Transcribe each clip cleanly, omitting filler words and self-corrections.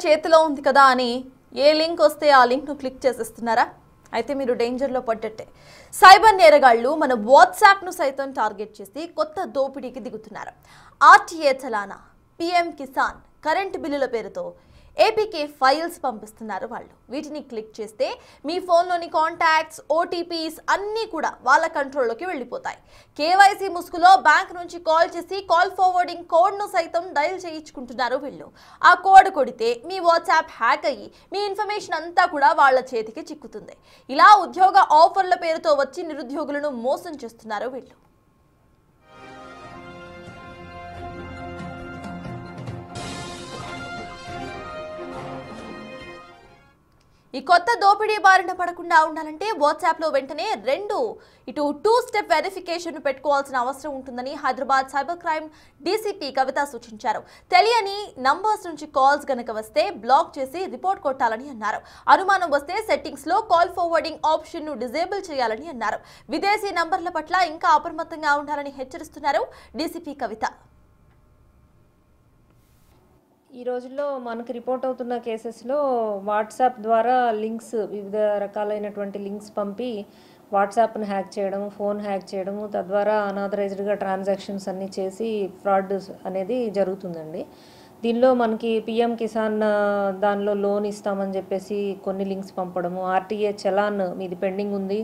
చేతిలో ఉంది కదా అని ఏ లింక్ వస్తే ఆ లింక్ ను క్లిక్ చేసేస్తున్నారా? అయితే మీరు డేంజర్ లో పడ్డట్టే. సైబర్ నేరగాళ్లు మన వాట్సాప్ ను సైతం టార్గెట్ చేసి కొత్త దోపిడీకి దిగుతున్నారు. ఆర్టీఏ చలానా, పీఎం కిసాన్, కరెంట్ బిల్లుల పేరుతో ఏపీకే ఫైల్స్ పంపిస్తున్నారు వాళ్ళు. వీటిని క్లిక్ చేస్తే మీ ఫోన్లోని కాంటాక్ట్స్, ఓటీపీస్ అన్నీ కూడా వాళ్ళ కంట్రోల్లోకి వెళ్ళిపోతాయి. కేవైసీ ముసుగులో బ్యాంక్ నుంచి కాల్ చేసి కాల్ ఫార్వర్డింగ్ కోడ్ను సైతం డయల్ చేయించుకుంటున్నారు వీళ్ళు. ఆ కోడ్ కొడితే మీ వాట్సాప్ హ్యాక్ అయ్యి మీ ఇన్ఫర్మేషన్ అంతా కూడా వాళ్ళ చేతికి చిక్కుతుంది. ఇలా ఉద్యోగ ఆఫర్ల పేరుతో వచ్చి నిరుద్యోగులను మోసం చేస్తున్నారు వీళ్ళు. ఈ కొత్త దోపిడీ బారిన పడకుండా ఉండాలంటే వాట్సాప్లో వెంటనే టూ స్టెప్ వెరిఫికేషన్ పెట్టుకోవాల్సిన అవసరం ఉంటుందని హైదరాబాద్ సైబర్ క్రైమ్ డీసీపీ కవిత సూచించారు. తెలియని నంబర్స్ నుంచి కాల్స్ గనక వస్తే బ్లాక్ చేసి రిపోర్ట్ కొట్టాలని అన్నారు. అనుమానం వస్తే సెట్టింగ్స్ లో కాల్ ఫార్వర్డింగ్ ఆప్షన్ ను డిజేబుల్ చేయాలని అన్నారు. విదేశీ నంబర్ల పట్ల ఇంకా అప్రమత్తంగా ఉండాలని హెచ్చరిస్తున్నారు డీసీపీ కవిత. ఈ రోజుల్లో మనకు రిపోర్ట్ అవుతున్న కేసెస్లో వాట్సాప్ ద్వారా లింక్స్, వివిధ రకాలైనటువంటి లింక్స్ పంపి వాట్సాప్ని హ్యాక్ చేయడం, ఫోన్ హ్యాక్ చేయడము, తద్వారా అనాథరైజ్డ్గా ట్రాన్సాక్షన్స్ అన్నీ చేసి ఫ్రాడ్ అనేది జరుగుతుందండి. దీనిలో మనకి పీఎం కిసాన్ దానిలో లోన్ ఇస్తామని చెప్పేసి కొన్ని లింక్స్ పంపడము, ఆర్టీఏ చలాన్ మీది పెండింగ్ ఉంది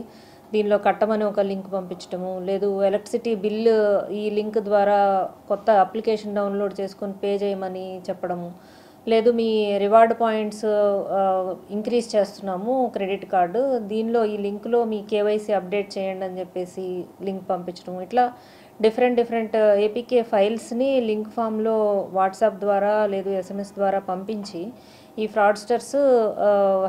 దీనిలో కట్టమని ఒక లింక్ పంపించడము, లేదు ఎలక్ట్రిసిటీ బిల్లు ఈ లింక్ ద్వారా కొత్త అప్లికేషన్ డౌన్లోడ్ చేసుకొని పే చేయమని చెప్పడము, లేదు మీ రివార్డ్ పాయింట్స్ ఇంక్రీజ్ చేస్తున్నాము క్రెడిట్ కార్డు, దీనిలో ఈ లింక్లో మీ కేవైసీ అప్డేట్ చేయండి అని చెప్పేసి లింక్ పంపించడం, ఇట్లా డిఫరెంట్ ఏపీకే ఫైల్స్ని లింక్ ఫామ్లో వాట్సాప్ ద్వారా లేదు ఎస్ఎంఎస్ ద్వారా పంపించి ఈ ఫ్రాడ్స్టర్స్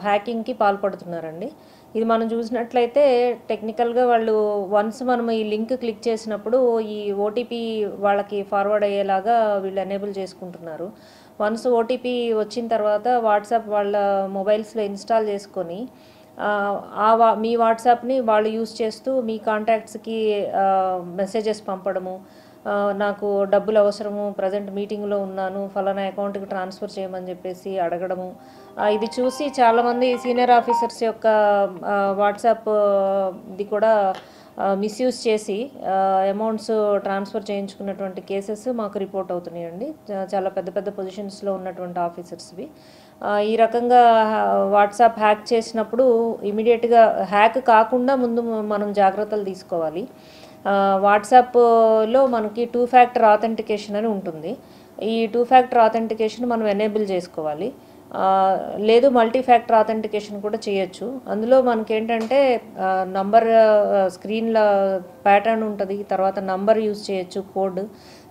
హ్యాకింగ్కి పాల్పడుతున్నారండి. ఇది మనం చూసినట్లయితే టెక్నికల్గా వాళ్ళు వన్స్ మనం ఈ లింక్ క్లిక్ చేసినప్పుడు ఈ ఓటీపీ వాళ్ళకి ఫార్వర్డ్ అయ్యేలాగా వీళ్ళు ఎనేబుల్ చేసుకుంటున్నారు. వన్స్ ఓటీపీ వచ్చిన తర్వాత వాట్సాప్ వాళ్ళ మొబైల్స్లో ఇన్స్టాల్ చేసుకొని మీ వాట్సాప్ని వాళ్ళు యూజ్ చేస్తూ మీ కాంటాక్ట్స్కి మెసేజెస్ పంపడము, నాకు డబ్బులు అవసరము, ప్రజెంట్ మీటింగ్లో ఉన్నాను, ఫలానా అకౌంట్కి ట్రాన్స్ఫర్ చేయమని చెప్పేసి అడగడము. ఇది చూసి చాలామంది సీనియర్ ఆఫీసర్స్ యొక్క వాట్సాప్ ఇది కూడా మిస్యూజ్ చేసి అమౌంట్స్ ట్రాన్స్ఫర్ చేయించుకున్నటువంటి కేసెస్ మాకు రిపోర్ట్ అవుతున్నాయండి. చాలా పెద్ద పొజిషన్స్లో ఉన్నటువంటి ఆఫీసర్స్వి. ఈ రకంగా వాట్సాప్ హ్యాక్ చేసినప్పుడు ఇమీడియట్గా హ్యాక్ కాకుండా ముందు మనం జాగ్రత్తలు తీసుకోవాలి. వాట్సాప్లో మనకి 2 ఫ్యాక్టర్ ఆథెంటికేషన్ అని ఉంటుంది. ఈ 2 ఫ్యాక్టర్ ఆథెంటికేషన్ మనం ఎనేబుల్ చేసుకోవాలి. లేదు మల్టీ ఫ్యాక్టర్ ఆథెంటికేషన్ కూడా చేయొచ్చు. అందులో మనకేంటంటే నంబర్ స్క్రీన్లో ప్యాటర్న్ ఉంటుంది, తర్వాత నంబర్ యూజ్ చేయొచ్చు, కోడ్,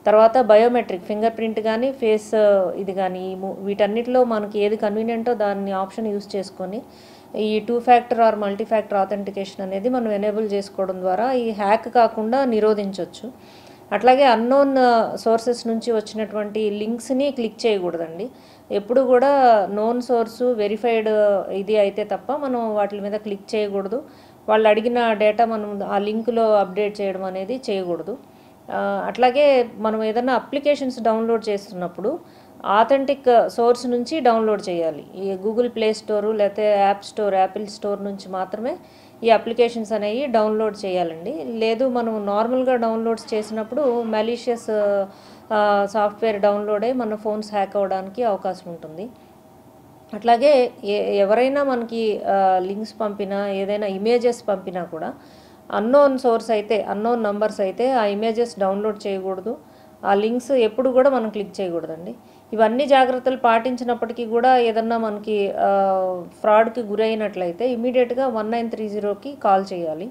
తర్వాత బయోమెట్రిక్ ఫింగర్ ప్రింట్ కానీ ఫేస్ ఇది కానీ వీటన్నిటిలో మనకి ఏది కన్వీనియంటో దాన్ని ఆప్షన్ యూజ్ చేసుకొని ఈ 2 factor or multi factor authentication అనేది మనం ఎనేబుల్ చేసుకోవడం ద్వారా ఈ హ్యాక్ కాకుండా నిరోధించవచ్చు. అట్లాగే అన్నోన్ సోర్సెస్ నుంచి వచ్చినటువంటి లింక్స్ని క్లిక్ చేయకూడదండి. ఎప్పుడు కూడా నోన్ సోర్సు వెరిఫైడ్ ఇది అయితే తప్ప మనం వాటి మీద క్లిక్ చేయకూడదు. వాళ్ళు అడిగిన డేటా మనం ఆ లింక్లో అప్డేట్ చేయడం అనేది చేయకూడదు. అట్లాగే మనం ఏదైనా అప్లికేషన్స్ డౌన్లోడ్ చేస్తున్నప్పుడు ఆథెంటిక్ సోర్స్ నుంచి డౌన్లోడ్ చేయాలి. ఈ గూగుల్ ప్లే స్టోరు లేకపోతే యాపిల్ స్టోర్ నుంచి మాత్రమే ఈ అప్లికేషన్స్ అనేవి డౌన్లోడ్ చేయాలండి. లేదు మనం నార్మల్గా డౌన్లోడ్స్ చేసినప్పుడు మాలిషియస్ సాఫ్ట్వేర్ డౌన్లోడ్ అయ్యి మన ఫోన్స్ హ్యాక్ అవ్వడానికి అవకాశం ఉంటుంది. అట్లాగే ఎవరైనా మనకి లింక్స్ పంపినా ఏదైనా ఇమేజెస్ పంపినా కూడా అన్నోన్ సోర్స్ అయితే అన్నోన్ నంబర్స్ అయితే ఆ ఇమేజెస్ డౌన్లోడ్ చేయకూడదు. ఆ లింక్స్ ఎప్పుడు కూడా మనం క్లిక్ చేయకూడదండి. ఇవన్నీ జాగ్రత్తలు పాటించినప్పటికీ కూడా ఏదన్నా మనకి ఫ్రాడ్కి గురైనట్లయితే ఇమీడియట్గా 1930కి కాల్ చేయాలి.